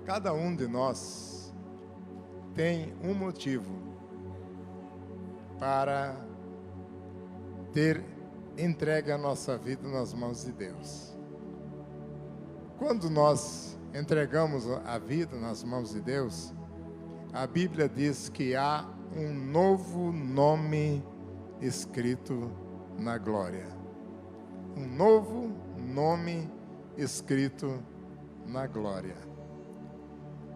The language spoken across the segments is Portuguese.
Cada um de nós tem um motivo para ter entregue a nossa vida nas mãos de Deus. Quando nós entregamos a vida nas mãos de Deus, a Bíblia diz que há um novo nome escrito na glória. Um novo nome escrito na glória.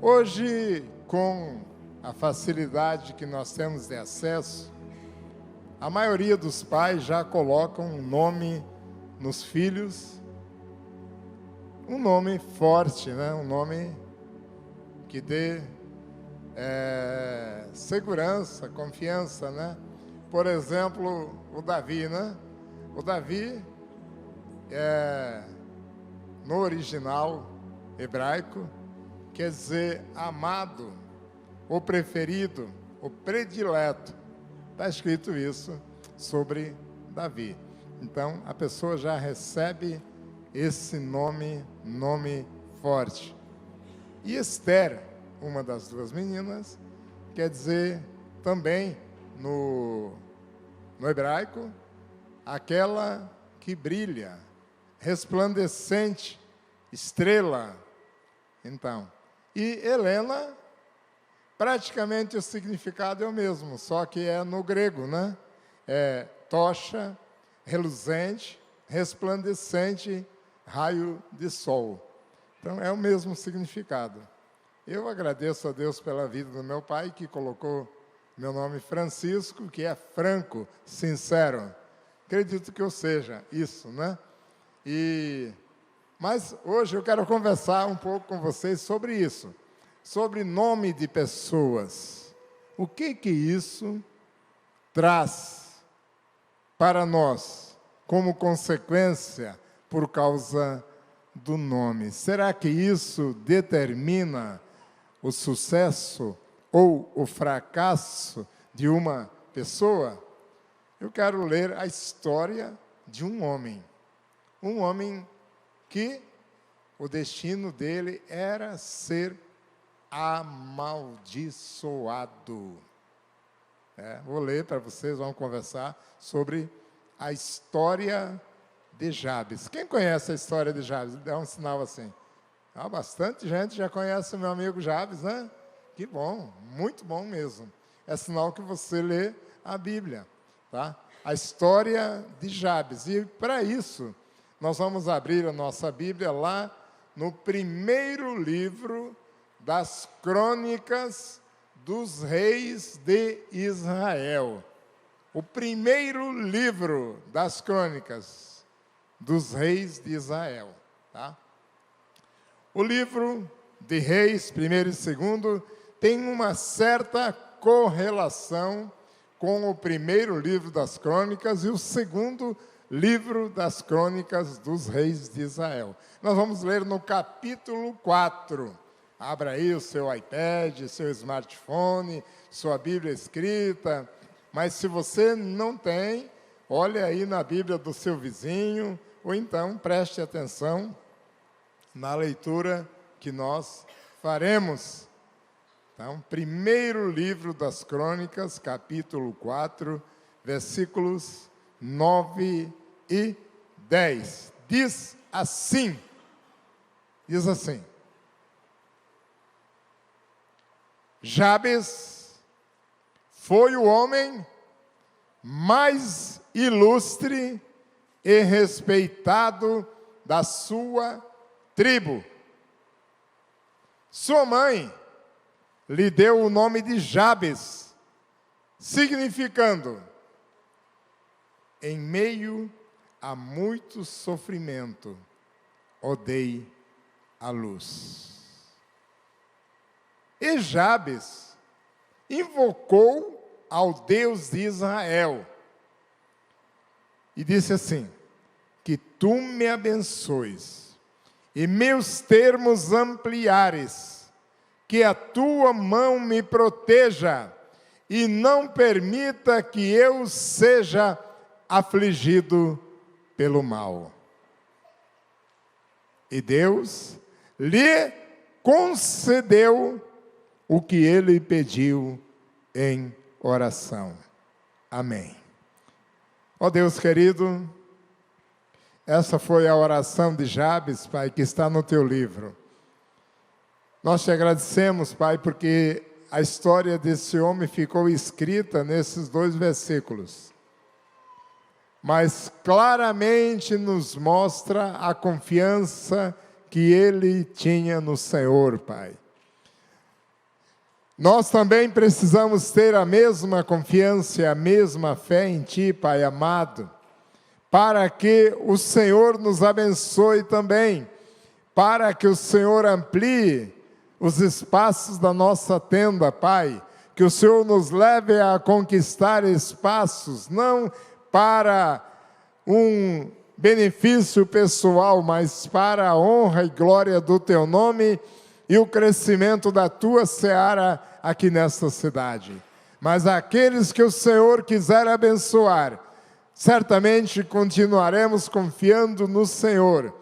Hoje, com a facilidade que nós temos de acesso, a maioria dos pais já colocam um nome nos filhos, um nome forte, né? Um nome que dê segurança, confiança, né? Por exemplo, o Davi, né? O Davi, no original hebraico, quer dizer amado, o preferido, o predileto. Está escrito isso sobre Davi. Então, a pessoa já recebe esse nome forte. E Esther, uma das duas meninas, quer dizer também no hebraico, aquela que brilha, resplandecente, estrela. Então, e Helena, praticamente o significado é o mesmo, só que é no grego, né? É tocha, reluzente, resplandecente, raio de sol. Então, é o mesmo significado. Eu agradeço a Deus pela vida do meu pai, que colocou meu nome Francisco, que é franco, sincero. Acredito que eu seja isso, né? Mas hoje eu quero conversar um pouco com vocês sobre isso, sobre nome de pessoas. O que isso traz para nós como consequência por causa do nome? Será que isso determina o sucesso ou o fracasso de uma pessoa? Eu quero ler a história de um homem que o destino dele era ser amaldiçoado. Vou ler para vocês, vamos conversar sobre a história de Jabes. Quem conhece a história de Jabes? Dá um sinal assim. Bastante gente já conhece o meu amigo Jabes, né? Que bom, muito bom mesmo. É sinal que você lê a Bíblia, tá? A história de Jabes. E para isso, nós vamos abrir a nossa Bíblia lá no primeiro livro das Crônicas dos Reis de Israel. O primeiro livro das Crônicas dos Reis de Israel, tá? O livro de Reis, primeiro e segundo, tem uma certa correlação com o primeiro livro das Crônicas e o segundo livro das Crônicas dos Reis de Israel. Nós vamos ler no capítulo 4. Abra aí o seu iPad, seu smartphone, sua Bíblia escrita. Mas se você não tem, olhe aí na Bíblia do seu vizinho, ou então preste atenção na leitura que nós faremos. Então, primeiro livro das Crônicas, capítulo 4, versículos 9 e 10. Diz assim: Jabes foi o homem mais ilustre e respeitado da sua tribo. Sua mãe lhe deu o nome de Jabes, significando: em meio a muito sofrimento, dei a luz. E Jabes invocou ao Deus de Israel e disse assim: que tu me abençoes e meus termos ampliares, que a tua mão me proteja e não permita que eu seja afligido pelo mal. E Deus lhe concedeu o que ele pediu em oração. Amém. Ó Deus querido, essa foi a oração de Jabes, Pai, que está no teu livro. Nós te agradecemos, Pai, porque a história desse homem ficou escrita nesses 2 versículos. Mas claramente nos mostra a confiança que ele tinha no Senhor, Pai. Nós também precisamos ter a mesma confiança e a mesma fé em Ti, Pai amado, para que o Senhor nos abençoe também, para que o Senhor amplie os espaços da nossa tenda, Pai, que o Senhor nos leve a conquistar espaços, não para um benefício pessoal, mas para a honra e glória do Teu nome e o crescimento da Tua seara aqui nesta cidade. Mas aqueles que o Senhor quiser abençoar, certamente continuaremos confiando no Senhor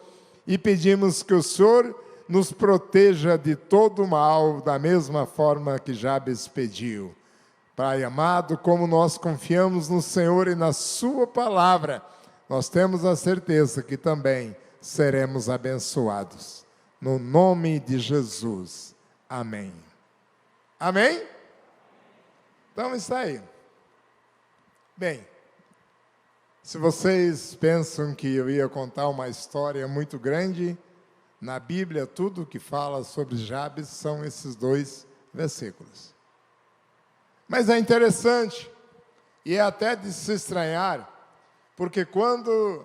e pedimos que o Senhor nos proteja de todo mal, da mesma forma que Jabes pediu. Pai amado, como nós confiamos no Senhor e na sua palavra, nós temos a certeza que também seremos abençoados. No nome de Jesus. Amém. Amém? Então está aí. Bem, se vocês pensam que eu ia contar uma história muito grande, na Bíblia, tudo que fala sobre Jabes são esses 2 versículos. Mas é interessante, e é até de se estranhar, porque quando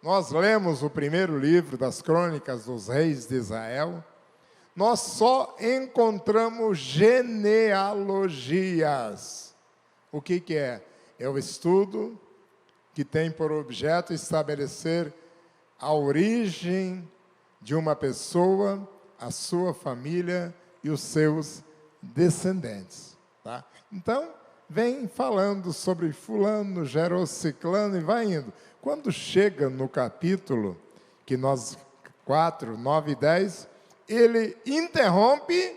nós lemos o primeiro livro das Crônicas dos Reis de Israel, nós só encontramos genealogias. O que é? É o estudo que tem por objeto estabelecer a origem de uma pessoa, a sua família e os seus descendentes. Tá? Então, vem falando sobre fulano, gerou ciclano e vai indo. Quando chega no capítulo, que nós, 4, 9 e 10, ele interrompe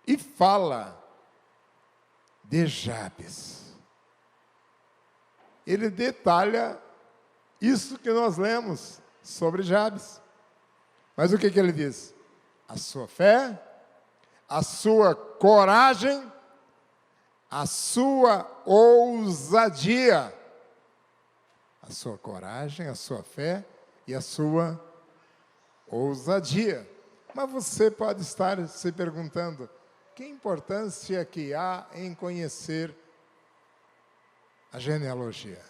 e fala de Jabes. Ele detalha isso que nós lemos sobre Jabes. Mas o que ele diz? A sua fé, a sua coragem, a sua ousadia. A sua coragem, a sua fé e a sua ousadia. Mas você pode estar se perguntando, que importância que há em conhecer a genealogia?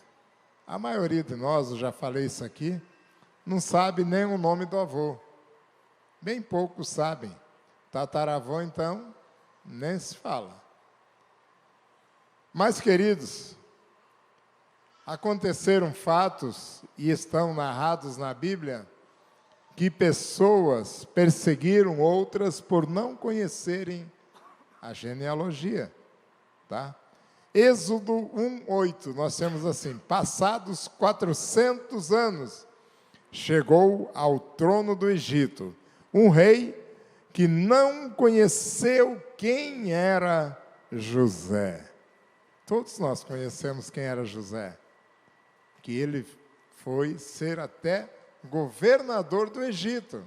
A maioria de nós, eu já falei isso aqui, não sabe nem o nome do avô. Bem poucos sabem. Tataravô, então, nem se fala. Mas, queridos, aconteceram fatos, e estão narrados na Bíblia, que pessoas perseguiram outras por não conhecerem a genealogia. Tá? Êxodo 1:8, nós temos assim: passados 400 anos, chegou ao trono do Egito um rei que não conheceu quem era José. Todos nós conhecemos quem era José, que ele foi ser até governador do Egito.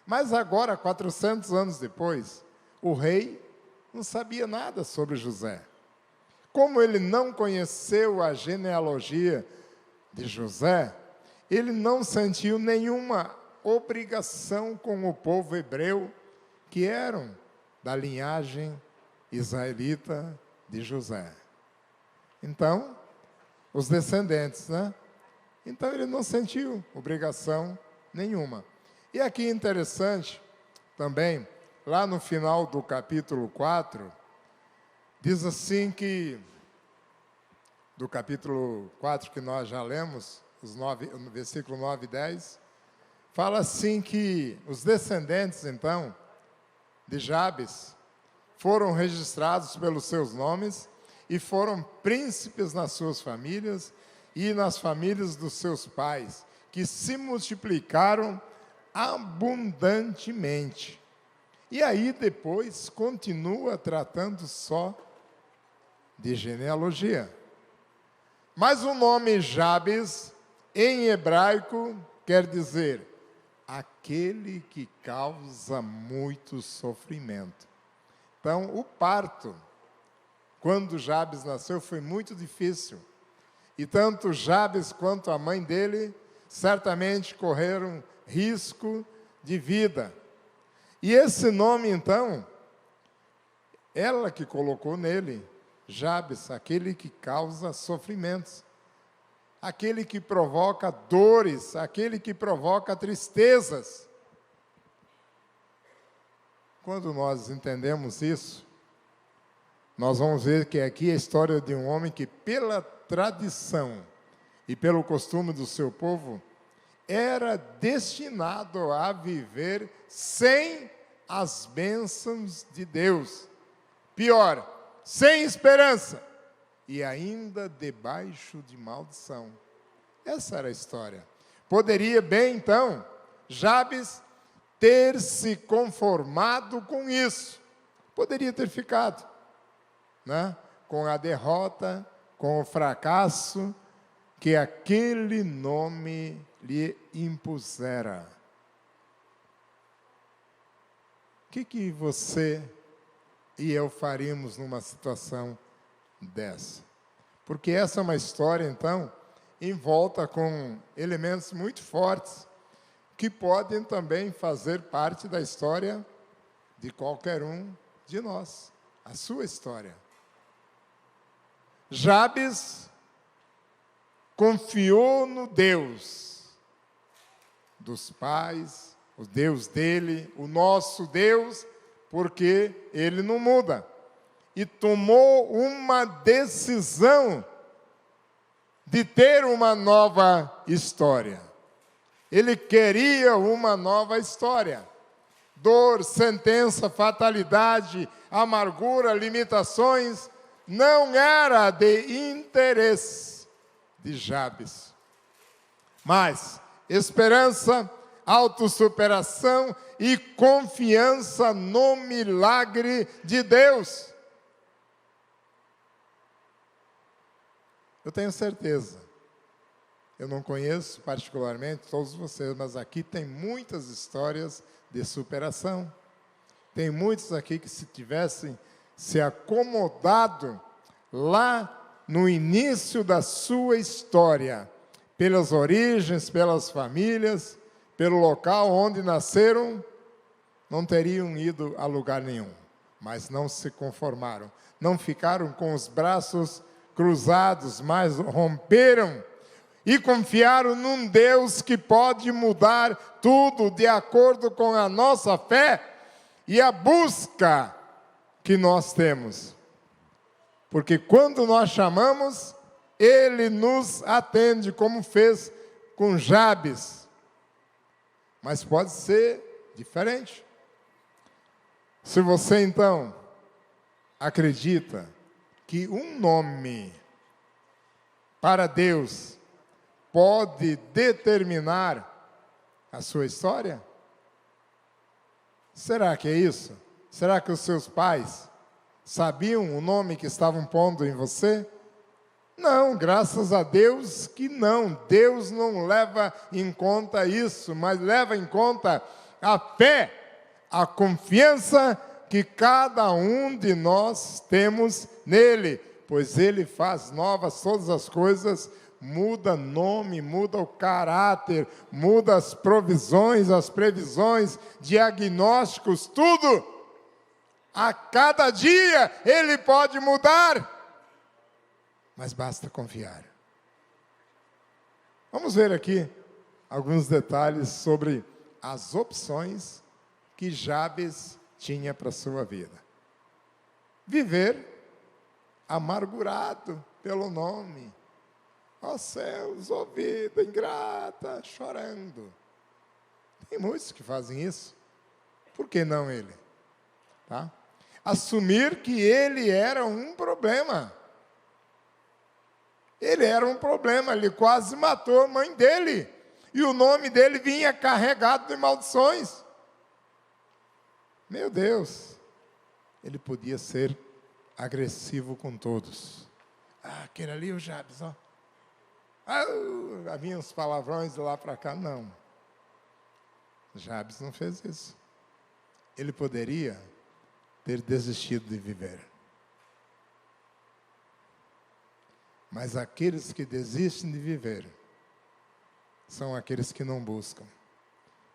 Mas agora, 400 anos depois, o rei não sabia nada sobre José. Como ele não conheceu a genealogia de José, ele não sentiu nenhuma obrigação com o povo hebreu, que eram da linhagem israelita de José. Então, os descendentes, né? Então ele não sentiu obrigação nenhuma. E aqui interessante também, lá no final do capítulo 4, diz assim que, do capítulo 4 que nós já lemos, no versículo 9 e 10, fala assim que os descendentes, então, de Jabes, foram registrados pelos seus nomes e foram príncipes nas suas famílias e nas famílias dos seus pais, que se multiplicaram abundantemente. E aí depois continua tratando só de genealogia. Mas o nome Jabes, em hebraico, quer dizer aquele que causa muito sofrimento. Então, o parto, quando Jabes nasceu, foi muito difícil. E tanto Jabes quanto a mãe dele, certamente correram risco de vida. E esse nome, então, ela que colocou nele, Jabes, aquele que causa sofrimentos, aquele que provoca dores, aquele que provoca tristezas. Quando nós entendemos isso, nós vamos ver que aqui é a história de um homem que, pela tradição e pelo costume do seu povo, era destinado a viver sem as bênçãos de Deus. Pior, sem esperança e ainda debaixo de maldição. Essa era a história. Poderia bem, então, Jabes ter se conformado com isso. Poderia ter ficado, né? Com a derrota, com o fracasso que aquele nome lhe impusera. O que você e eu faríamos numa situação dessa? Porque essa é uma história, então, envolta com elementos muito fortes, que podem também fazer parte da história de qualquer um de nós, a sua história. Jabes confiou no Deus dos pais, o Deus dele, o nosso Deus, porque ele não muda. E tomou uma decisão de ter uma nova história. Ele queria uma nova história. Dor, sentença, fatalidade, amargura, limitações, não era de interesse de Jabes. Mas esperança, autossuperação e confiança no milagre de Deus. Eu tenho certeza, eu não conheço particularmente todos vocês, mas aqui tem muitas histórias de superação. Tem muitos aqui que, se tivessem se acomodado lá no início da sua história, pelas origens, pelas famílias, pelo local onde nasceram, não teriam ido a lugar nenhum. Mas não se conformaram, não ficaram com os braços cruzados, mas romperam e confiaram num Deus que pode mudar tudo de acordo com a nossa fé e a busca que nós temos. Porque quando nós chamamos, Ele nos atende, como fez com Jabes. Mas pode ser diferente. Se você, então, acredita que um nome para Deus pode determinar a sua história? Será que é isso? Será que os seus pais sabiam o nome que estavam pondo em você? Não, graças a Deus que não. Deus não leva em conta isso, mas leva em conta a fé, a confiança que cada um de nós temos nele, pois Ele faz novas todas as coisas, muda nome, muda o caráter, muda as provisões, as previsões, diagnósticos, tudo. A cada dia Ele pode mudar, mas basta confiar. Vamos ver aqui alguns detalhes sobre as opções que Jabes tinha para a sua vida. Viver amargurado pelo nome. Ó céus, ó vida ingrata, chorando. Tem muitos que fazem isso. Por que não ele? Tá? Assumir que ele era um problema. Ele era um problema, ele quase matou a mãe dele. E o nome dele vinha carregado de maldições. Meu Deus, ele podia ser agressivo com todos. Aquele ali, o Jabes, ó. Havia uns palavrões de lá para cá. Não. Jabes não fez isso. Ele poderia ter desistido de viver. Mas aqueles que desistem de viver são aqueles que não buscam,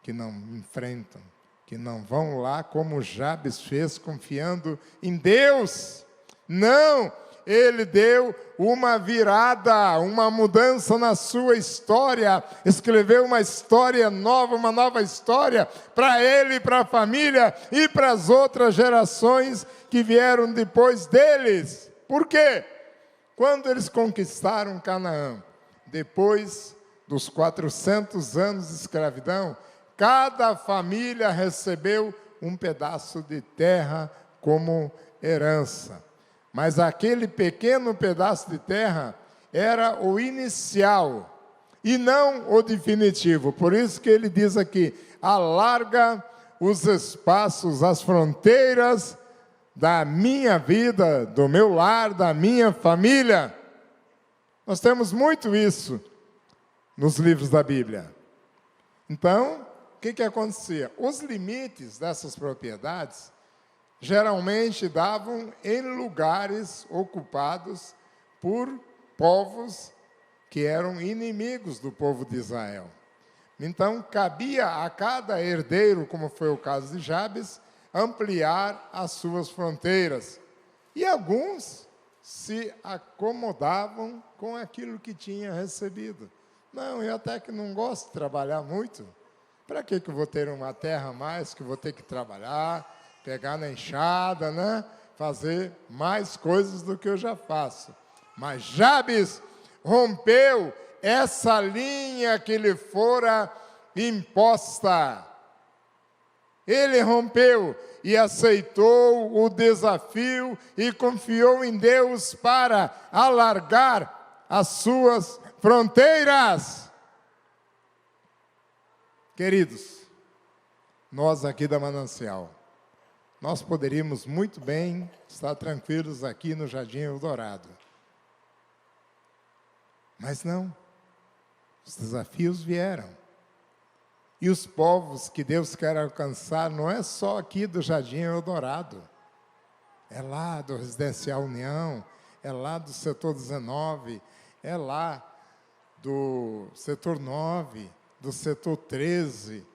que não enfrentam, que não vão lá como Jabes fez, confiando em Deus. Não! Ele deu uma virada, uma mudança na sua história, escreveu uma história nova, uma nova história para ele, para a família e para as outras gerações que vieram depois deles. Por quê? Quando eles conquistaram Canaã, depois dos 400 anos de escravidão, cada família recebeu um pedaço de terra como herança. Mas aquele pequeno pedaço de terra era o inicial e não o definitivo. Por isso que ele diz aqui, alarga os espaços, as fronteiras da minha vida, do meu lar, da minha família. Nós temos muito isso nos livros da Bíblia. Então, o que acontecia? Os limites dessas propriedades geralmente davam em lugares ocupados por povos que eram inimigos do povo de Israel. Então, cabia a cada herdeiro, como foi o caso de Jabes, ampliar as suas fronteiras. E alguns se acomodavam com aquilo que tinha recebido. Não, eu até que não gosto de trabalhar muito. Para que eu vou ter uma terra a mais, que eu vou ter que trabalhar, pegar na enxada, né? Fazer mais coisas do que eu já faço. Mas Jabes rompeu essa linha que lhe fora imposta. Ele rompeu e aceitou o desafio e confiou em Deus para alargar as suas fronteiras. Queridos, nós aqui da Manancial, nós poderíamos muito bem estar tranquilos aqui no Jardim Eldorado. Mas não, os desafios vieram. E os povos que Deus quer alcançar não é só aqui do Jardim Eldorado. É lá do Residencial União, é lá do setor 19, é lá do setor 9, do setor 13,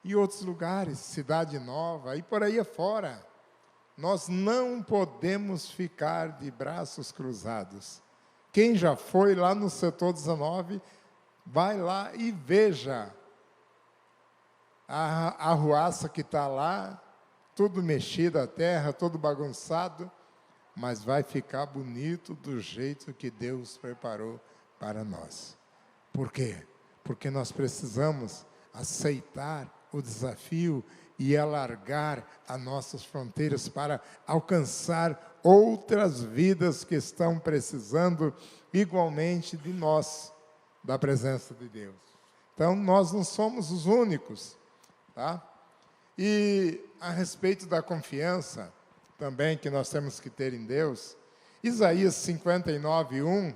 e outros lugares, Cidade Nova, e por aí afora. Nós não podemos ficar de braços cruzados. Quem já foi lá no setor 19, vai lá e veja a arruaça que está lá, tudo mexido a terra, todo bagunçado, mas vai ficar bonito do jeito que Deus preparou para nós. Por quê? Porque nós precisamos aceitar o desafio e alargar as nossas fronteiras para alcançar outras vidas que estão precisando igualmente de nós, da presença de Deus. Então, nós não somos os únicos, tá? E a respeito da confiança também que nós temos que ter em Deus, Isaías 59:1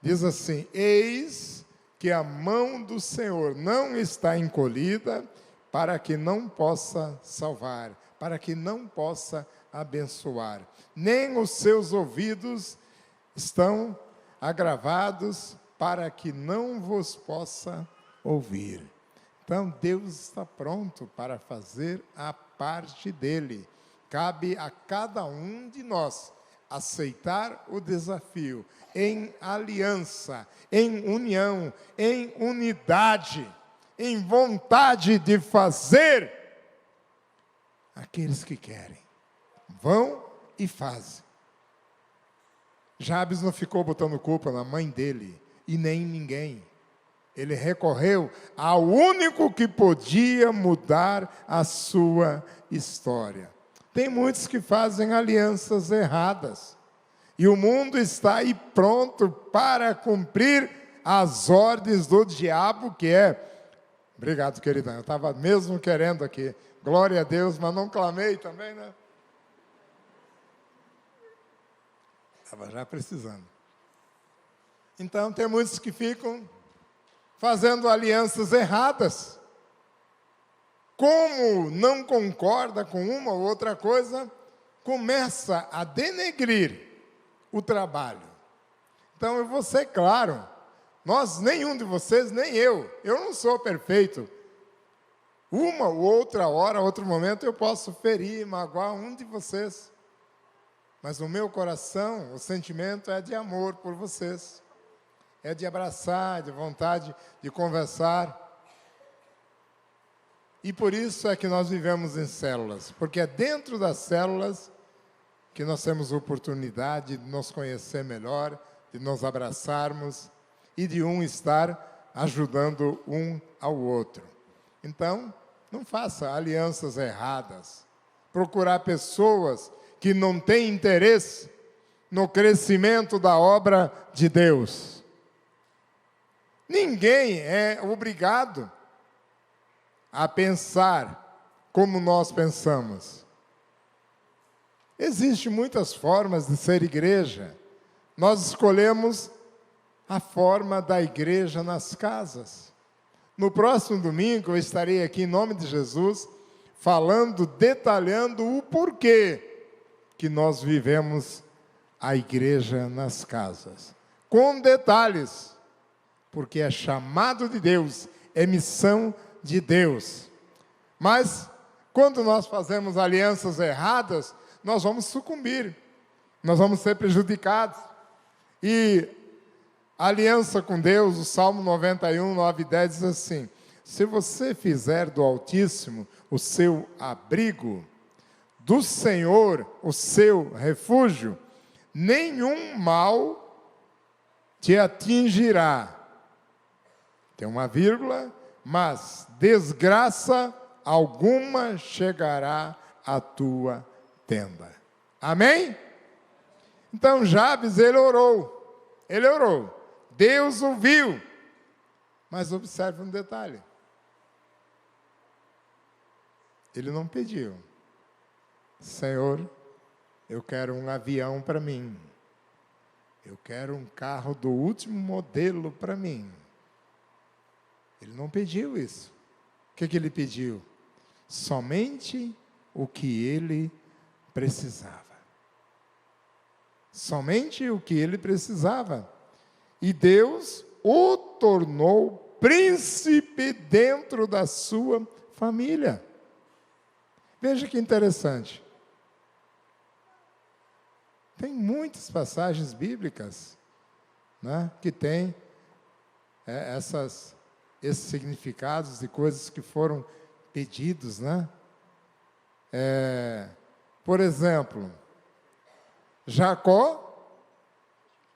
diz assim: eis que a mão do Senhor não está encolhida para que não possa salvar, para que não possa abençoar, nem os seus ouvidos estão agravados para que não vos possa ouvir. Então, Deus está pronto para fazer a parte dele. Cabe a cada um de nós aceitar o desafio em aliança, em união, em unidade, em vontade de fazer. Aqueles que querem, vão e fazem. Jabes não ficou botando culpa na mãe dele e nem em ninguém. Ele recorreu ao único que podia mudar a sua história. Tem muitos que fazem alianças erradas. E o mundo está aí pronto para cumprir as ordens do diabo, que é... Obrigado, queridão. Eu estava mesmo querendo aqui glória a Deus, mas não clamei também, né? Estava já precisando. Então, tem muitos que ficam fazendo alianças erradas. Como não concorda com uma ou outra coisa, começa a denegrir o trabalho. Então, eu vou ser claro, nenhum de vocês, nem eu não sou perfeito. Uma ou outra hora, outro momento, eu posso ferir, magoar um de vocês. Mas o meu coração, o sentimento é de amor por vocês. É de abraçar, de vontade de conversar. E por isso é que nós vivemos em células. Porque é dentro das células que nós temos oportunidade de nos conhecer melhor, de nos abraçarmos e de um estar ajudando um ao outro. Então, não faça alianças erradas. Procurar pessoas que não têm interesse no crescimento da obra de Deus. Ninguém é obrigado a pensar como nós pensamos. Existem muitas formas de ser igreja. Nós escolhemos a forma da igreja nas casas. No próximo domingo eu estarei aqui em nome de Jesus, falando, detalhando o porquê que nós vivemos a igreja nas casas. Com detalhes, porque é chamado de Deus, é missão de Deus. Mas, quando nós fazemos alianças erradas, nós vamos sucumbir, nós vamos ser prejudicados. E a aliança com Deus, o Salmo 91, 9 e 10 diz assim: se você fizer do Altíssimo o seu abrigo, do Senhor o seu refúgio, nenhum mal te atingirá. Tem uma vírgula, mas desgraça alguma chegará à tua tenda. Amém? Então Jabes, ele orou. Deus ouviu. Mas observe um detalhe. Ele não pediu: Senhor, eu quero um avião para mim. Eu quero um carro do último modelo para mim. Ele não pediu isso. O que ele pediu? Somente o que ele precisava. Somente o que ele precisava. E Deus o tornou príncipe dentro da sua família. Veja que interessante. Tem muitas passagens bíblicas, né, que têm esses significados de coisas que foram pedidos, né? Por exemplo, Jacó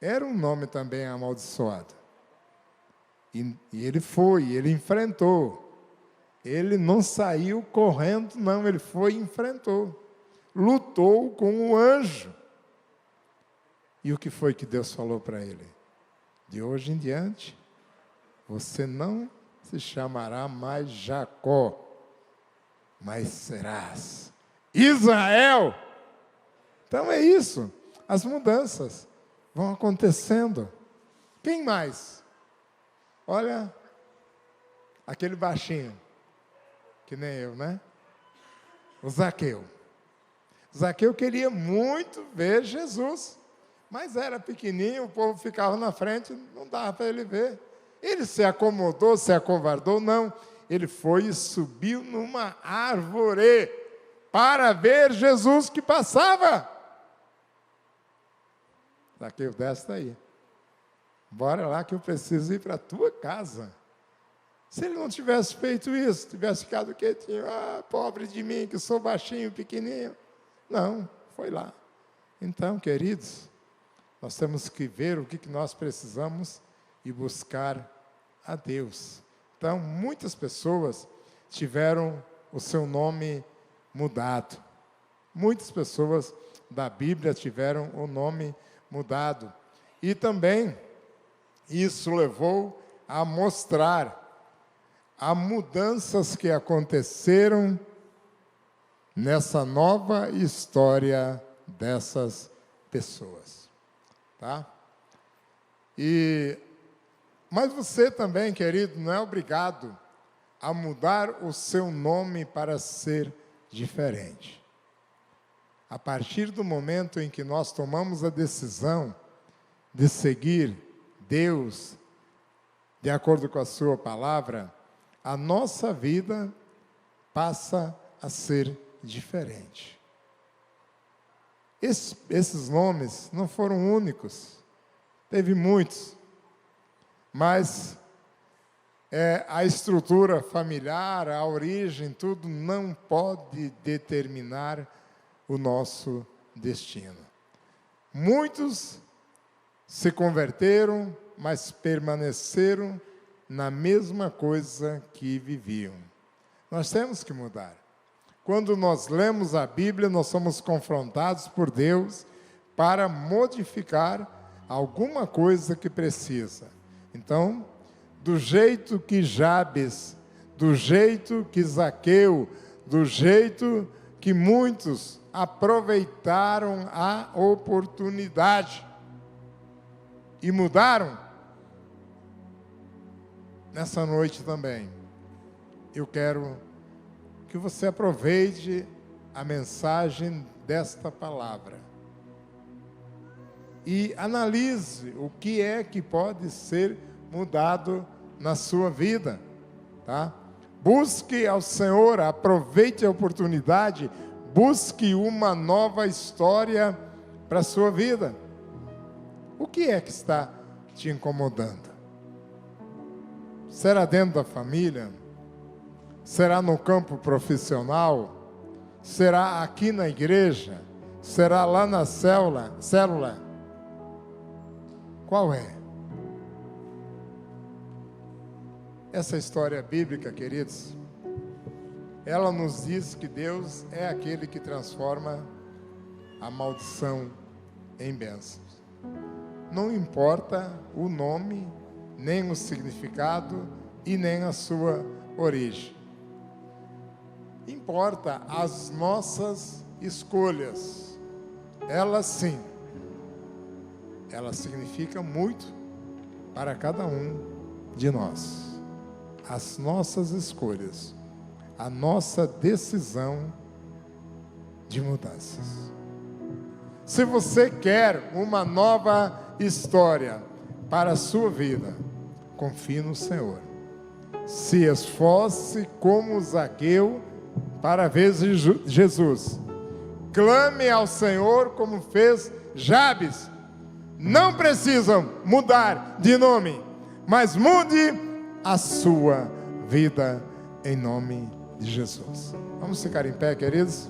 era um nome também amaldiçoado. E ele enfrentou. Ele não saiu correndo, não, ele foi e enfrentou. Lutou com o anjo. E o que foi que Deus falou para ele? De hoje em diante, você não se chamará mais Jacó, mas serás Israel. Então é isso. As mudanças vão acontecendo. Quem mais? Olha, aquele baixinho, que nem eu, né? O Zaqueu. Zaqueu queria muito ver Jesus, mas era pequenininho, o povo ficava na frente, não dava para ele ver. Ele se acomodou, se acovardou? Não. Ele foi e subiu numa árvore para ver Jesus que passava. Zaqueu, desce daí. Bora lá que eu preciso ir para a tua casa. Se ele não tivesse feito isso, tivesse ficado quietinho, pobre de mim, que sou baixinho, pequenininho. Não, foi lá. Então, queridos, nós temos que ver o que nós precisamos e buscar a Deus. Então, muitas pessoas tiveram o seu nome mudado. Muitas pessoas da Bíblia tiveram o nome mudado. E também, isso levou a mostrar as mudanças que aconteceram nessa nova história dessas pessoas, tá? Mas você também, querido, não é obrigado a mudar o seu nome para ser diferente. A partir do momento em que nós tomamos a decisão de seguir Deus, de acordo com a sua palavra, a nossa vida passa a ser diferente. Esses nomes não foram únicos, teve muitos, mas a estrutura familiar, a origem, tudo não pode determinar o nosso destino. Muitos se converteram, mas permaneceram na mesma coisa que viviam. Nós temos que mudar. Quando nós lemos a Bíblia, nós somos confrontados por Deus para modificar alguma coisa que precisa. Então, do jeito que Jabes, do jeito que Zaqueu, do jeito que muitos aproveitaram a oportunidade e mudaram, nessa noite também, eu quero que você aproveite a mensagem desta palavra e analise o que é que pode ser mudado na sua vida, tá? Busque ao Senhor, aproveite a oportunidade, busque uma nova história para a sua vida. O que é que está te incomodando? Será dentro da família? Será no campo profissional? Será aqui na igreja? Será lá na célula? Qual é? Essa história bíblica, queridos, ela nos diz que Deus é aquele que transforma a maldição em bênçãos. Não importa o nome, nem o significado e nem a sua origem. Importa as nossas escolhas. Elas sim, elas significam muito para cada um de nós. As nossas escolhas, a nossa decisão de mudanças. Se você quer uma nova história para a sua vida, confie no Senhor. Se esforce como Zaqueu para ver Jesus. Clame ao Senhor como fez Jabes. Não precisam mudar de nome, mas mude a sua vida em nome de Jesus. Vamos ficar em pé, queridos?